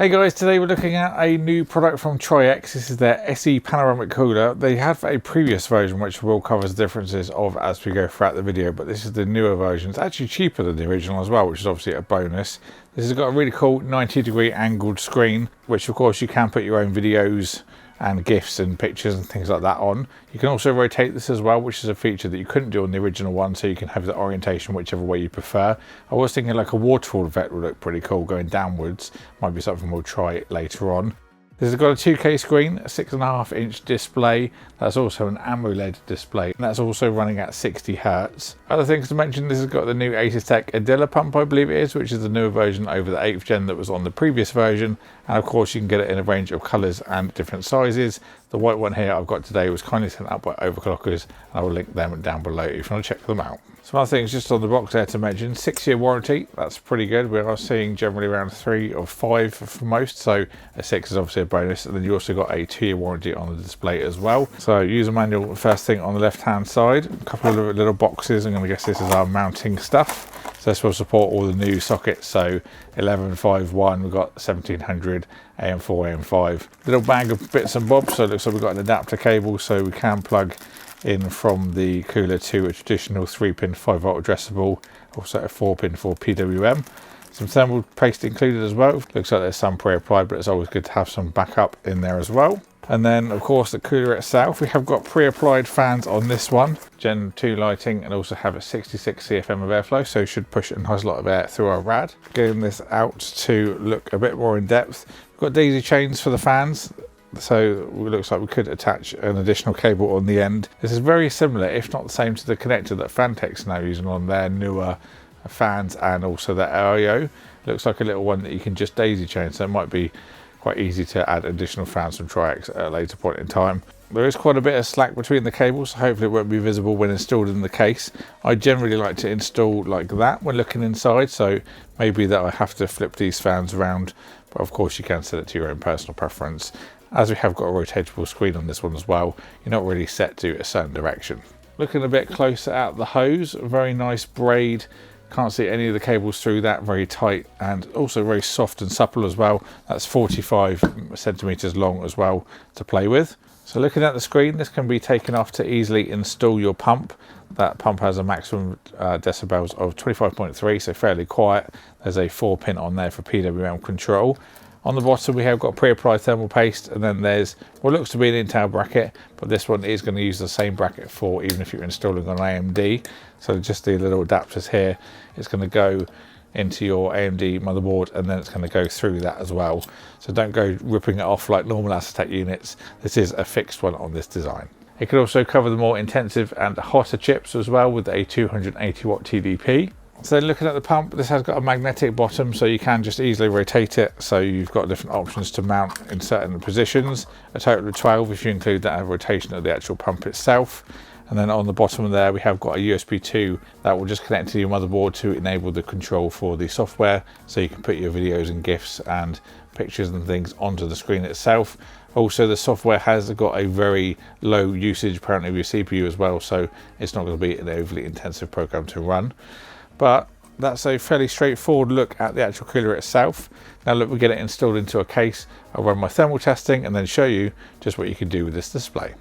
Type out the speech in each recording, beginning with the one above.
Hey guys, today we're looking at a new product from TRYX. This is their SE panoramic cooler. They have a previous version which will cover the differences of as we go throughout the video, but this is the newer version. It's actually cheaper than the original as well, which is obviously a bonus. This has got a really cool 90-degree angled screen, which of course you can put your own videos and GIFs and pictures and things like that on. You can also rotate this as well, which is a feature that you couldn't do on the original one, so you can have the orientation whichever way you prefer. I was thinking like a waterfall effect would look pretty cool going downwards. Might be something we'll try later on. This has got a 2K screen, a 6.5-inch display. That's also an AMOLED display, and that's also running at 60 Hz. Other things to mention, this has got the new Asustek Adilla pump, I believe it is, which is the newer version over the 8th gen that was on the previous version. And of course you can get it in a range of colours and different sizes. The white one here I've got today was kindly sent up by Overclockers, and I will link them down below if you want to check them out. Some other things just on the box there to mention: 6-year warranty, that's pretty good. We are seeing generally around 3 or 5 for most, so a 6 is obviously a bonus. And then you also got a 2-year warranty on the display as well. So user manual first thing on the left hand side, a couple of little boxes. I'm going to guess this is our mounting stuff. So this will support all the new sockets, so 1151, we've got 1700, AM4, AM5. Little bag of bits and bobs, so it looks like we've got an adapter cable, so we can plug in from the cooler to a traditional 3-pin 5-volt addressable, also a 4-pin for PWM. Some thermal paste included as well. Looks like there's some pre-applied, but it's always good to have some backup in there as well. And then of course the cooler itself, we have got pre-applied fans on this one, Gen 2 lighting, and also have a 66 CFM of airflow, so should push a nice lot of air through our rad. Getting this out to look a bit more in depth, we've got daisy chains for the fans, so it looks like we could attach an additional cable on the end. This is very similar, if not the same, to the connector that Fantech's now using on their newer fans and also their AIO. Looks like a little one that you can just daisy chain, so it might be quite easy to add additional fans from TRYX at a later point in time. There is quite a bit of slack between the cables, so hopefully it won't be visible when installed in the case. I generally like to install like that when looking inside, so maybe that I have to flip these fans around, but of course you can set it to your own personal preference. As we have got a rotatable screen on this one as well, you're not really set to a certain direction. Looking a bit closer at the hose, very nice braid. Can't see any of the cables through that, very tight and also very soft and supple as well. That's 45 centimeters long as well to play with. So looking at the screen, this can be taken off to easily install your pump. That pump has a maximum decibels of 25.3, so fairly quiet. There's a 4-pin on there for PWM control. On the bottom we have got pre-applied thermal paste, and then there's what looks to be an Intel bracket, but this one is going to use the same bracket for even if you're installing on AMD. So just the little adapters here, it's going to go into your AMD motherboard, and then it's going to go through that as well. So don't go ripping it off like normal Asustek units. This is a fixed one on this design. It can also cover the more intensive and hotter chips as well with a 280 watt TDP. So looking at the pump, this has got a magnetic bottom, so you can just easily rotate it. So you've got different options to mount in certain positions. A total of 12 if you include that rotation of the actual pump itself. And then on the bottom there, we have got a USB 2 that will just connect to your motherboard to enable the control for the software. So you can put your videos and GIFs and pictures and things onto the screen itself. Also, the software has got a very low usage apparently of your CPU as well, so it's not going to be an overly intensive program to run. But that's a fairly straightforward look at the actual cooler itself. Now look, we get it installed into a case. I'll run my thermal testing and then show you just what you can do with this display.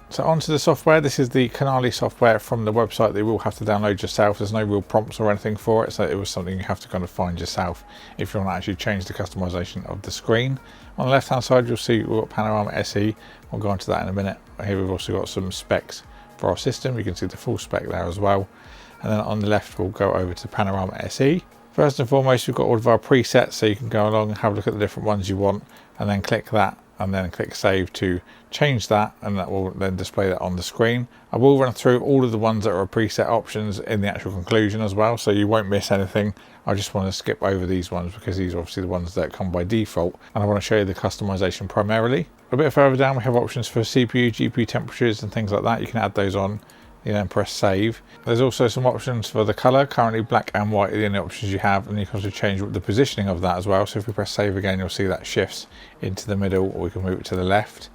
So onto the software. This is the Canali software from the website that you will have to download yourself. There's no real prompts or anything for it, so it was something you have to kind of find yourself if you want to actually change the customization of the screen. On the left hand side you'll see we've got Panorama SE. We'll go into that in a minute. Here we've also got some specs for our system. You can see the full spec there as well. And then on the left we'll go over to Panorama SE. First and foremost, we've got all of our presets, so you can go along and have a look at the different ones you want, and then click that and then click save to change that, and that will then display that on the screen. I will run through all of the ones that are preset options in the actual conclusion as well, so you won't miss anything. I just want to skip over these ones because these are obviously the ones that come by default, and I want to show you the customization primarily. A bit further down we have options for CPU, GPU temperatures and things like that. You can add those on. You then press save. There's also some options for the color. Currently black and white are the only options you have, and you can also change the positioning of that as well. So if we press save again, you'll see that shifts into the middle, or we can move it to the left.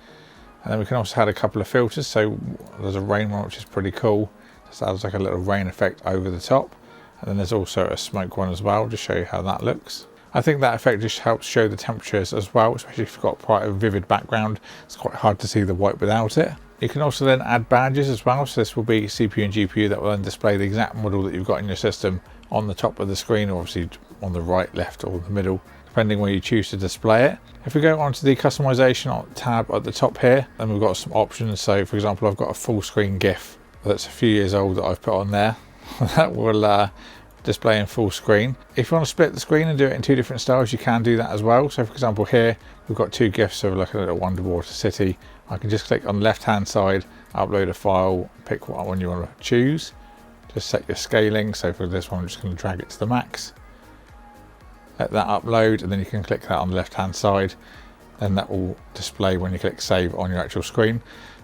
And then we can also add a couple of filters. So there's a rain one, which is pretty cool. Just adds like a little rain effect over the top. And then there's also a smoke one as well, just show you how that looks. I think that effect just helps show the temperatures as well, especially if you've got quite a vivid background. It's quite hard to see the white without it. You can also then add badges as well, so this will be CPU and GPU that will then display the exact model that you've got in your system on the top of the screen, or obviously on the right, left or the middle, depending where you choose to display it. If we go onto the customization tab at the top here, then we've got some options. So for example, I've got a full screen GIF that's a few years old that I've put on there that will display in full screen. If you want to split the screen and do it in two different styles, you can do that as well. So for example, here we've got two GIFs, so we're looking at a underwater city. I can just click on the left hand side, upload a file, pick what one you want to choose, just set your scaling. So for this one, I'm just going to drag it to the max, let that upload, and then you can click that on the left hand side, and that will display when you click save on your actual screen.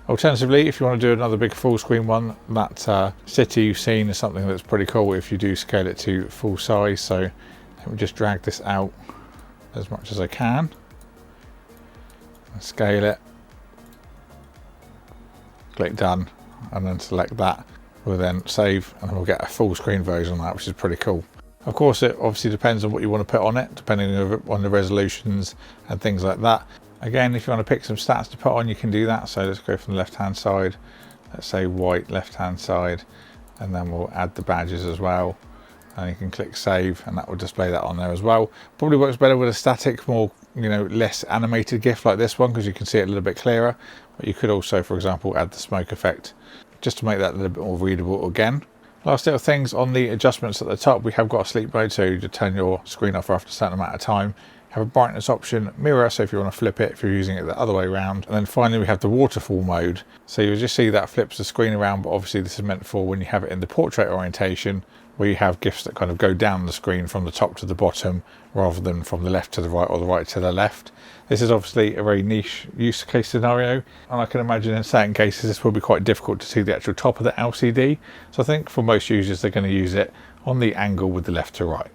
Alternatively, if you want to do another big full screen one, that city you've seen is something that's pretty cool if you do scale it to full size. So let me just drag this out as much as I can and scale it, click done, and then select that. We'll then save and we'll get a full screen version of that, which is pretty cool. Of course, it obviously depends on what you want to put on it, depending on the resolutions and things like that. Again, if you want to pick some stats to put on, you can do that. So let's go from the left hand side, let's say white left hand side, and then we'll add the badges as well. And you can click save and that will display that on there as well. Probably works better with a static, more, less animated GIF like this one, because you can see it a little bit clearer. But you could also, for example, add the smoke effect just to make that a little bit more readable again. Last little things on the adjustments at the top, we have got a sleep mode, so you just turn your screen off after a certain amount of time. Have a brightness option, mirror, so if you want to flip it, if you're using it the other way around. And then finally we have the waterfall mode. So you'll just see that flips the screen around, but obviously this is meant for when you have it in the portrait orientation, where you have GIFs that kind of go down the screen from the top to the bottom, rather than from the left to the right or the right to the left. This is obviously a very niche use case scenario, and I can imagine in certain cases this will be quite difficult to see the actual top of the LCD. So I think for most users, they're going to use it on the angle with the left to right.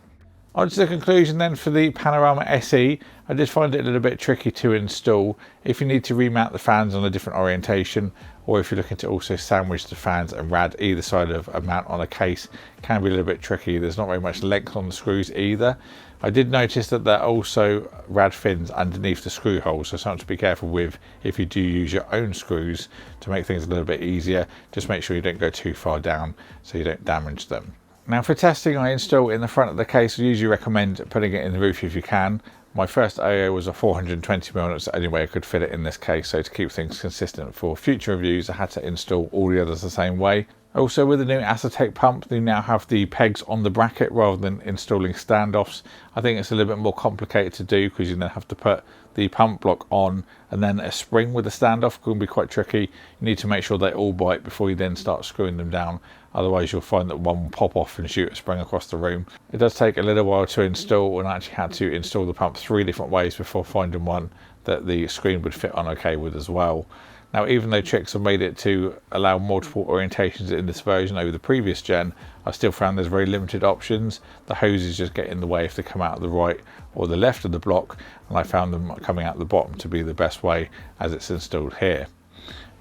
On to the conclusion then for the Panorama SE. I did find it a little bit tricky to install. If you need to remount the fans on a different orientation, or if you're looking to also sandwich the fans and rad either side of a mount on a case, can be a little bit tricky. There's not very much length on the screws either. I did notice that there are also rad fins underneath the screw holes, so something to be careful with if you do use your own screws to make things a little bit easier. Just make sure you don't go too far down so you don't damage them. Now for testing, I install in the front of the case. I usually recommend putting it in the roof if you can. My first AIO was a 420mm, that's the only way I could fit it in this case, so to keep things consistent for future reviews I had to install all the others the same way. Also with the new acetate pump, they now have the pegs on the bracket rather than installing standoffs. I think it's a little bit more complicated to do because you then have to put the pump block on, and then a spring with the standoff can be quite tricky. You need to make sure they all bite before you then start screwing them down. Otherwise you'll find that one will pop off and shoot a spring across the room. It does take a little while to install, and I actually had to install the pump 3 different ways before finding one that the screen would fit on okay with as well. Now, even though TRYX have made it to allow multiple orientations in this version over the previous gen, I still found there's very limited options. The hoses just get in the way if they come out of the right or the left of the block, and I found them coming out the bottom to be the best way as it's installed here.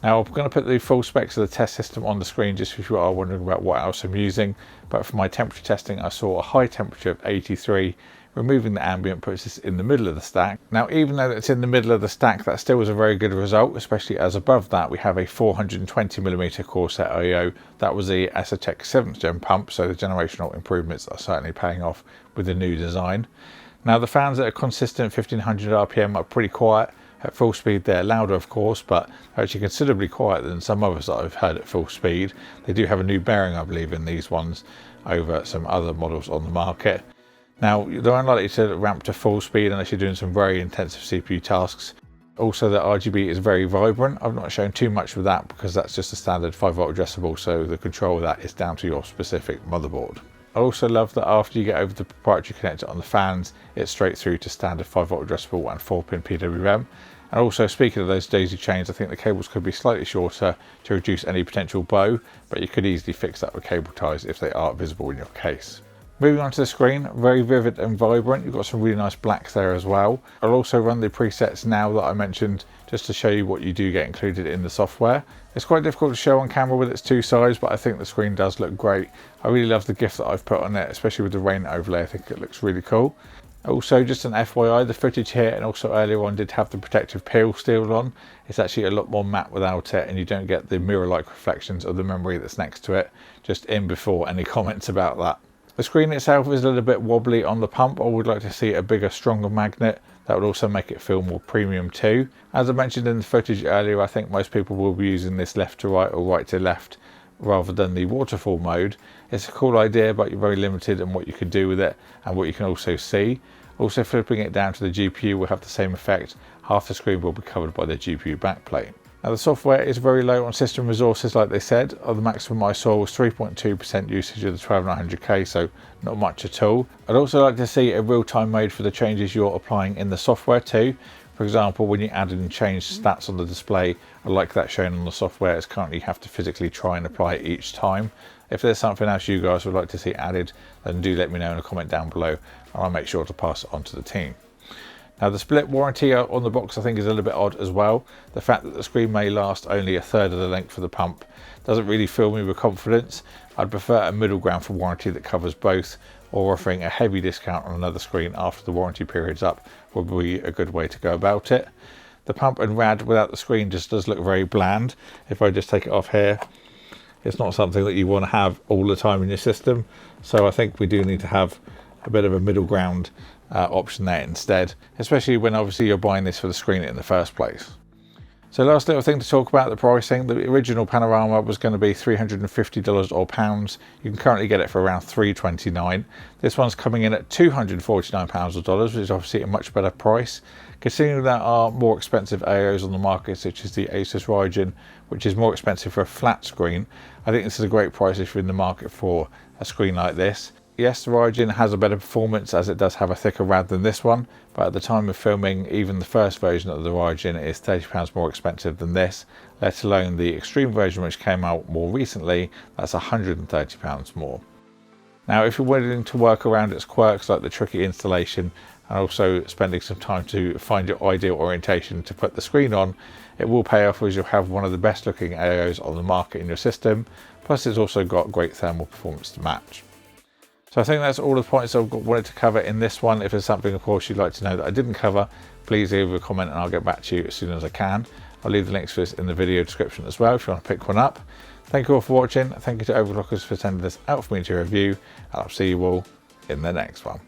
Now, I'm going to put the full specs of the test system on the screen just if you are wondering about what else I'm using, but for my temperature testing I saw a high temperature of 83. Removing the ambient puts this in the middle of the stack. Now, even though it's in the middle of the stack, that still was a very good result, especially as above that we have a 420mm Corsair AIO. That was the Asetek 7th gen pump, so the generational improvements are certainly paying off with the new design. Now, the fans at a consistent 1500 RPM are pretty quiet. At full speed they're louder of course, but actually considerably quieter than some others that I've heard at full speed. They do have a new bearing, I believe, in these ones over some other models on the market. Now, they're unlikely to ramp to full speed unless you're doing some very intensive CPU tasks. Also, the RGB is very vibrant. I've not shown too much with that because that's just a standard 5V addressable, so the control of that is down to your specific motherboard. I also love that after you get over the proprietary connector on the fans, it's straight through to standard 5V addressable and 4-pin PWM. And also, speaking of those daisy chains, I think the cables could be slightly shorter to reduce any potential bow, but you could easily fix that with cable ties if they are visible in your case. Moving on to the screen, very vivid and vibrant. You've got some really nice blacks there as well. I'll also run the presets now that I mentioned just to show you what you do get included in the software. It's quite difficult to show on camera with its two sides, but I think the screen does look great. I really love the GIF that I've put on it, especially with the rain overlay. I think it looks really cool. Also, just an FYI, the footage here and also earlier on did have the protective peel still on. It's actually a lot more matte without it, and you don't get the mirror-like reflections of the memory that's next to it. Just in before any comments about that. The screen itself is a little bit wobbly on the pump. I would like to see a bigger, stronger magnet. That would also make it feel more premium too. As I mentioned in the footage earlier, I think most people will be using this left to right or right to left rather than the waterfall mode. It's a cool idea, but you're very limited in what you can do with it and what you can also see. Also, flipping it down to the GPU will have the same effect. Half the screen will be covered by the GPU backplate. Now, the software is very low on system resources, like they said. The maximum I saw was 3.2% usage of the 12900K, so not much at all. I'd also like to see a real-time mode for the changes you're applying in the software too. For example, when you add and change stats on the display, I like that shown on the software, as currently you have to physically try and apply it each time. If there's something else you guys would like to see added, then do let me know in a comment down below, and I'll make sure to pass it on to the team. Now, the split warranty on the box I think is a little bit odd as well. The fact that the screen may last only a third of the length of the pump doesn't really fill me with confidence. I'd prefer a middle ground for warranty that covers both, or offering a heavy discount on another screen after the warranty period's up would be a good way to go about it. The pump and rad without the screen just does look very bland. If I just take it off here, it's not something that you want to have all the time in your system. So I think we do need to have a bit of a middle ground option there instead, especially when obviously you're buying this for the screen in the first place. So last little thing to talk about, the pricing. The original Panorama was going to be $350 or pounds. You can currently get it for around $329. This one's coming in at £249 or dollars, which is obviously a much better price. Considering there are more expensive AIOs on the market, such as the Asus Ryzen, which is more expensive for a flat screen, I think this is a great price if you're in the market for a screen like this. Yes, the Ryzen has a better performance as it does have a thicker rad than this one, but at the time of filming, even the first version of the Ryzen is £30 more expensive than this, let alone the Extreme version which came out more recently, that's £130 more. Now, if you're willing to work around its quirks like the tricky installation and also spending some time to find your ideal orientation to put the screen on, it will pay off as you'll have one of the best looking AIOs on the market in your system, plus it's also got great thermal performance to match. So I think that's all the points I've wanted to cover in this one. If there's something, of course, you'd like to know that I didn't cover, please leave a comment and I'll get back to you as soon as I can. I'll leave the links for this in the video description as well if you want to pick one up. Thank you all for watching. Thank you to Overclockers for sending this out for me to review, and I'll see you all in the next one.